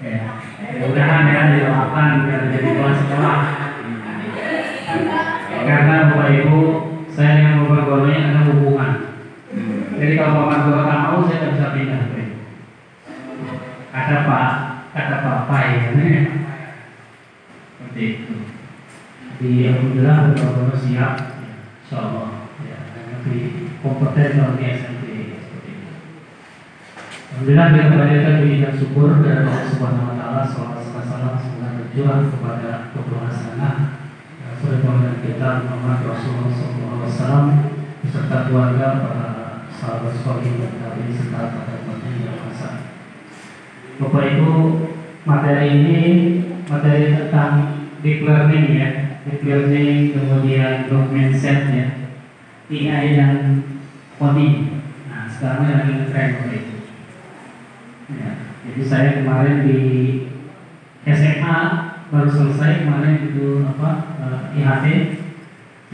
Ya, mudah-mudahan ya didoakan biar jadi kepala sekolah. Karena Bapak Ibu, saya dengan Bapak Guru ini ada hubungan. Jadi kalau Bapak Guru tak mau, saya tidak bisa pindah. Kata Pak ya. Seperti itu. Jadi alhamdulillah Bapak Guru siap, insyaallah. Ya, nanti kompeten kalau di SMP. Alhamdulillah kita panjatkan puji dan syukur kepada Allah Subhanahu wa taala, salawat serta salam semoga tercurah kepada Rasul Hasanah Rasulullah kita Muhammad Rasulullah SAW beserta keluarga, para sahabat sekalian dan tabi'in serta para tabi'in yang hasan. Bapak Ibu, materi ini materi tentang deep learning ya, deep learning kemudian growth mindset ya, AI dan coding. Nah sekarang lagi ngetrend Bapak Ibu. Ya, jadi saya kemarin di SMA baru selesai kemarin itu IHT.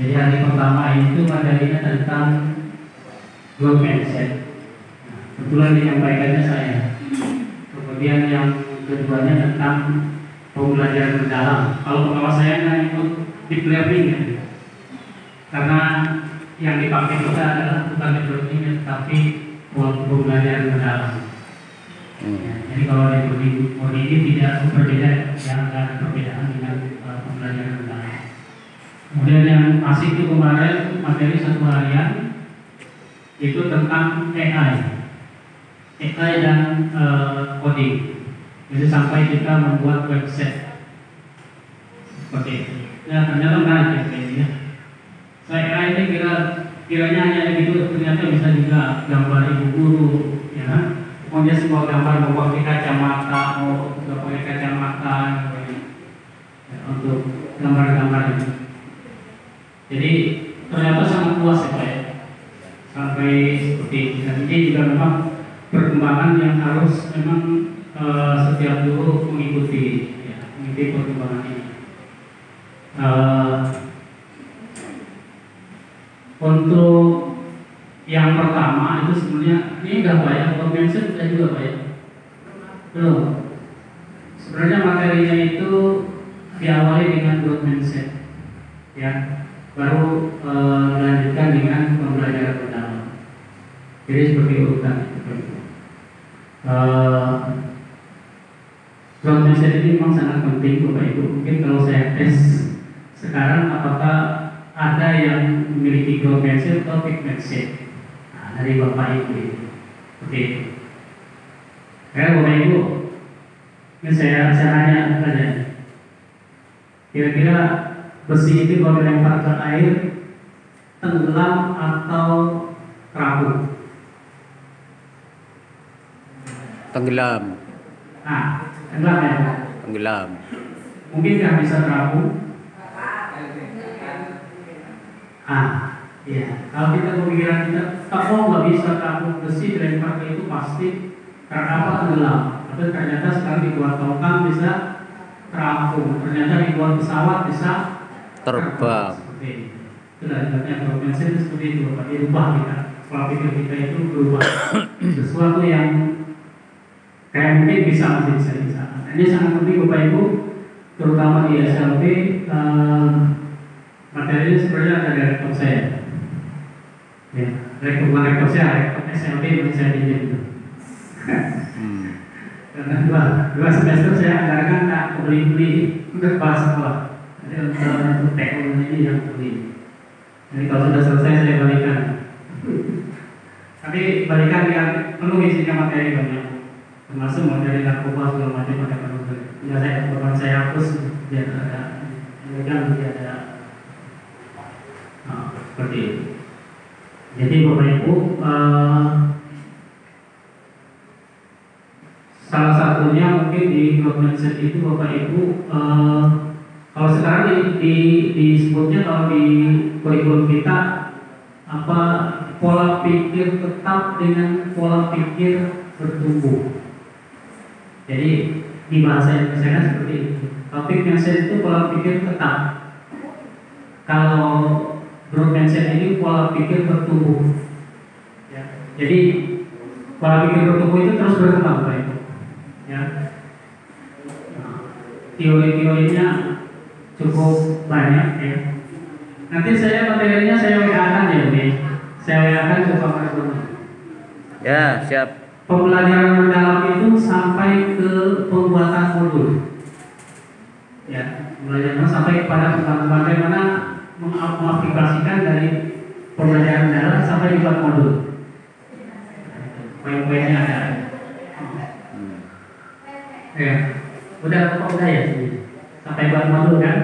Jadi hari pertama itu materinya tentang growth mindset. Nah, kebetulan menyampaikannya saya. Kemudian yang keduanya tentang pembelajaran mendalam. Kalau pengawas saya nggak ikut deep learning ya. Karena yang dipakai kita adalah bukan deep learning tapi pembelajaran mendalam. Ya, jadi kalau di bodi ini tidak berbeda, yang ada perbedaan dengan pembelajaran mendalam. Kemudian yang masih itu kemarin materi satu harian itu tentang AI dan coding. Jadi sampai kita membuat website seperti itu. Ya ternyata menarik ya ini ya. Saya AI ini kiranya hanya gitu, ternyata bisa juga gambar ibu guru, ya. Pokoknya semua gambar mau pakai kacamata, mau nggak pakai kacamata, ya, untuk gambar-gambar ini. Jadi ternyata sangat luas ya Pak ya. Sampai seperti itu. Dan ini juga memang perkembangan yang harus memang setiap guru mengikuti perkembangan ini. Untuk yang pertama itu sebenarnya ini enggak banyak mindset sudah juga Pak ya. Belum. Sebenarnya materinya itu diawali dengan growth mindset, ya. Baru dilanjutkan dengan pembelajaran mendalam. Jadi seperti urutan itu. Growth mindset ini memang sangat penting Bapak Ibu. Mungkin kalau saya tes sekarang apakah ada yang memiliki growth mindset atau fixed mindset? Dari Bapak Ibu, oke. Bapak Ibu, ini saya tanya saja. Kira-kira besi itu kalau dilempar ke air tenggelam atau terapung? Tenggelam. Nah, tenggelam ya. Tenggelam. Mungkinkah bisa terapung? Iya, kalau kita pemikiran kita, kalau nggak bisa terapung besi dilempar ke itu pasti karena apa tenggelam. Tapi ternyata sekarang dibuat tongkang bisa terapung, ternyata dibuat pesawat bisa terbang. Seperti itu. Itu dari mindset seperti itu, Bapak. Dirubah kita, pola pikir kita itu berubah. Sesuatu yang kayak mungkin bisa masih bisa. Ini sangat penting Bapak Ibu, terutama di SLP. Materi ini sebenarnya ada dari rektor saya. Ya, rektor saya, rektor SLB yang saya pinjam. Karena dua semester saya anggarkan tak beli untuk bahas sekolah. Jadi untuk teknologi yang beli. Jadi kalau sudah selesai saya balikan. Tapi balikan yang penuh isinya materi banyak, termasuk materi narkoba segala macam ada penuh. Tidak saya hapus biar ada, tidak ada. Seperti itu. Jadi Bapak Ibu, salah satunya mungkin di growth mindset itu Bapak Ibu, kalau sekarang disebutnya kalau di kurikulum kita apa pola pikir tetap dengan pola pikir bertumbuh. Jadi di bahasa Indonesia seperti itu. Topik mindset itu pola pikir tetap. Kalau growth mindset ini pola pikir bertumbuh. Ya. Jadi pola pikir bertumbuh itu terus berkembang, Pak. Ya. teori-teorinya cukup banyak ya. Nanti saya materinya saya WA-kan ya, nih. Saya WA-kan ke Pak Margono. Ya, siap. Pembelajaran mendalam itu sampai ke pembuatan modul. Ya, pembelajaran sampai kepada bagaimana mengaplikasikan dari pembelajaran mendalam sampai dibuat modul. Poin-poinnya ada. Ya, udah ya, sampai buat modul kan?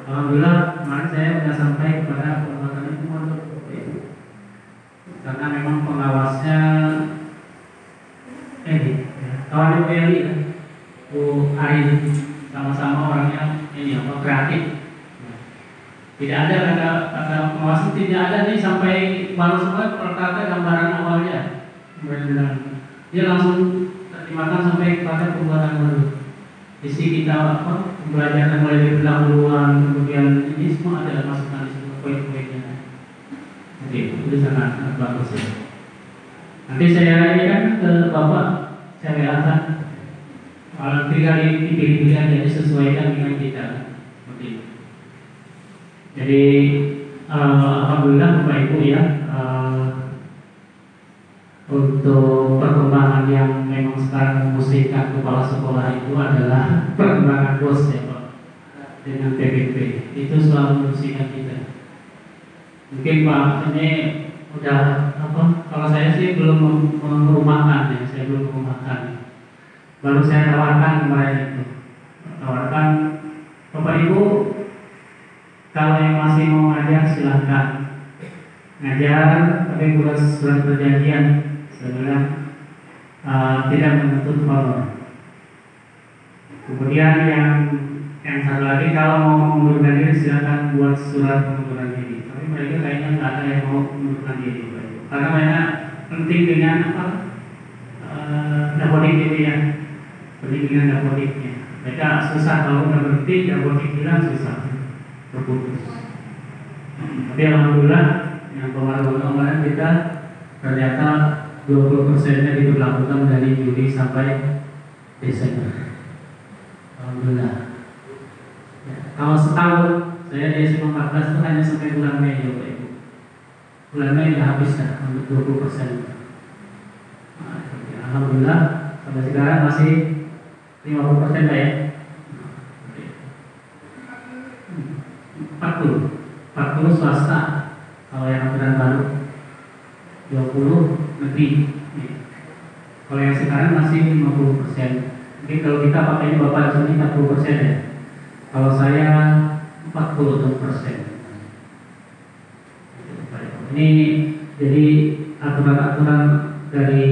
Alhamdulillah kemarin saya sudah sampai kepada pembuatan itu modul. Karena memang pengawasnya kawan Bu Eli, Bu Arin, sama-sama orangnya kreatif. Tidak ada kata pengawas, tidak ada nih sampai baru semua perkata gambaran awalnya. Dia langsung terjemahkan sampai kepada pembuatan modul. Isi kita pembelajaran mulai dari pendahuluan, kemudian ini semua ada masukan di situ poin-poinnya. Oke, itu sangat bagus ya. Nanti saya ini kan ke Bapak, saya lihatkan kalau tinggal dipilih-pilih jadi sesuaikan dengan kita. Oke. Jadi alhamdulillah Bapak Ibu ya, untuk perkembangan yang memang sekarang memusingkan kepala sekolah itu adalah perkembangan bos ya Pak, dengan PPP itu selalu memusingkan kita. Mungkin Pak ini udah apa? Kalau saya sih belum merumahkan ya, saya belum merumahkan. Baru saya tawarkan kemarin itu, tawarkan Bapak Ibu kalau yang masih mau ngajar silahkan ngajar, tapi buat surat perjanjian sebenarnya tidak menuntut honor. Kemudian yang satu lagi kalau mau mengundurkan diri silakan buat surat pengunduran diri. Tapi mereka kayaknya nggak ada yang mau mengundurkan diri, karena mereka penting dengan apa? Dapodik itu ya, penting dengan dapodiknya. Mereka susah kalau udah berhenti dapodik hilang susah, terputus. Tapi alhamdulillah yang kemarin kita ternyata 20%-nya diberlakukan dari Juli sampai Desember. Alhamdulillah. Ya, kalau setahun saya di SMA 14 itu hanya sampai bulan Mei ya Pak Ibu. Bulan Mei sudah habis dah untuk 20%. Nah, ya, alhamdulillah sampai sekarang masih 50% lah ya. 40 swasta. Kalau yang aturan baru 20 negeri. Kalau yang sekarang masih 50%. Mungkin kalau kita pakainya Bapak di sini 40% ya. Kalau saya 40%. Ini jadi aturan-aturan dari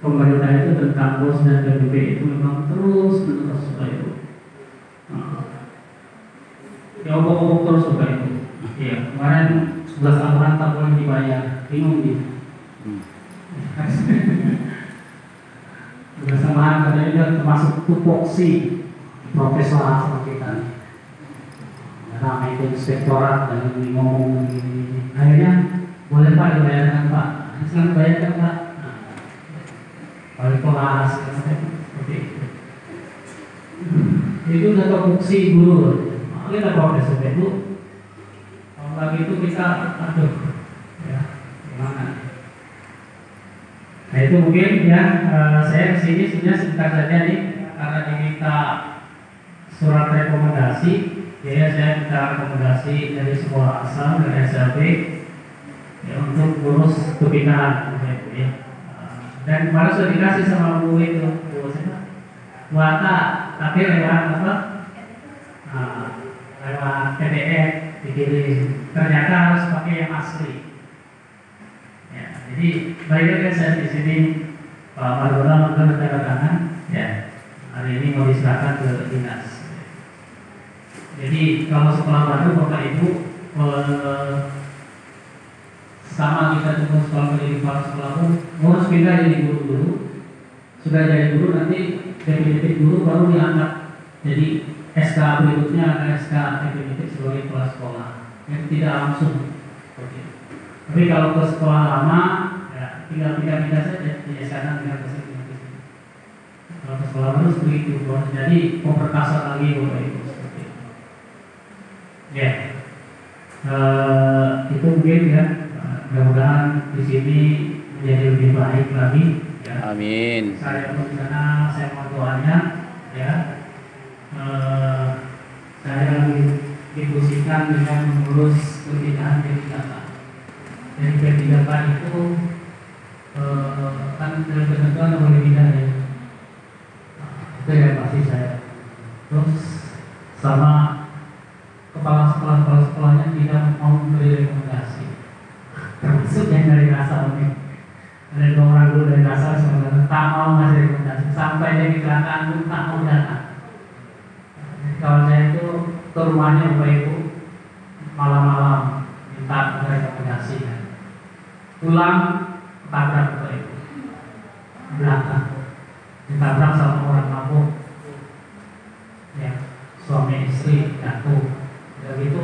pemerintah itu tentang BOS dan PPP itu memang terus menerus Bapak Ibu. Ya obok-obok terus Bapak Ibu. Iya, kemarin 11 laporan tak boleh dibayar, bingung dia. Bersamaan katanya dia termasuk tupoksi profesor sama kita. Ramai itu inspektorat dan ngomong begini. Akhirnya boleh Pak dibayarkan Pak, silakan bayarkan Pak. Kalau kelas seperti itu. Itu udah tupoksi guru. Kita profesor itu. Lagi itu kita ya gimana? Nah itu mungkin ya saya kesini sebenarnya sebentar saja nih karena diminta surat rekomendasi, ya saya minta rekomendasi dari sekolah asal dari SLB ya, untuk ngurus kepindahan ya. Dan kemarin sudah dikasih sama Bu itu Bu siapa? Bu Ata, tapi lewat apa? Lewat PDF dikirim. Ternyata harus pakai yang asli. Ya, jadi baiknya saya di sini Pak Margono menurut tanda tangan, ya hari ini mau diserahkan ke dinas. Jadi kalau sekolah baru Bapak Ibu sama kita tunggu sekolah pendidikan sekolah baru, harus pindah jadi guru dulu. Sudah jadi guru nanti definitif guru baru diangkat. Jadi SK berikutnya ada SK definitif sebagai kepala sekolah. Yang tidak langsung. Tapi kalau ke sekolah lama, ya tinggal pindah-pindah saja di sana pindah ke sini. Kalau sekolah harus begitu, jadi memperkasa lagi Bapak Ibu seperti itu. Ya, itu mungkin ya. Mudah-mudahan di sini menjadi lebih baik lagi. Ya. Amin. Saya pun di sana, saya mohon doanya, ya. Saya dipusingkan dengan mengurus perpindahan P3K. Dari P3K itu kan dalam ketentuan boleh pindah ya. Itu yang pasti saya. Terus sama kepala sekolahnya tidak mau memberi rekomendasi. Termasuk yang dari Kasar ini. Ada 2 orang dulu dari Kasar sebenarnya tak mau ngasih rekomendasi sampai dia kecelakaan pun tak mau datang. Kawan saya itu ke rumahnya Bapak Ibu malam-malam minta rekomendasi kan. Pulang tabrak Bapak Ibu belakang, ditabrak sama orang mabuk ya, suami istri jatuh. Begitu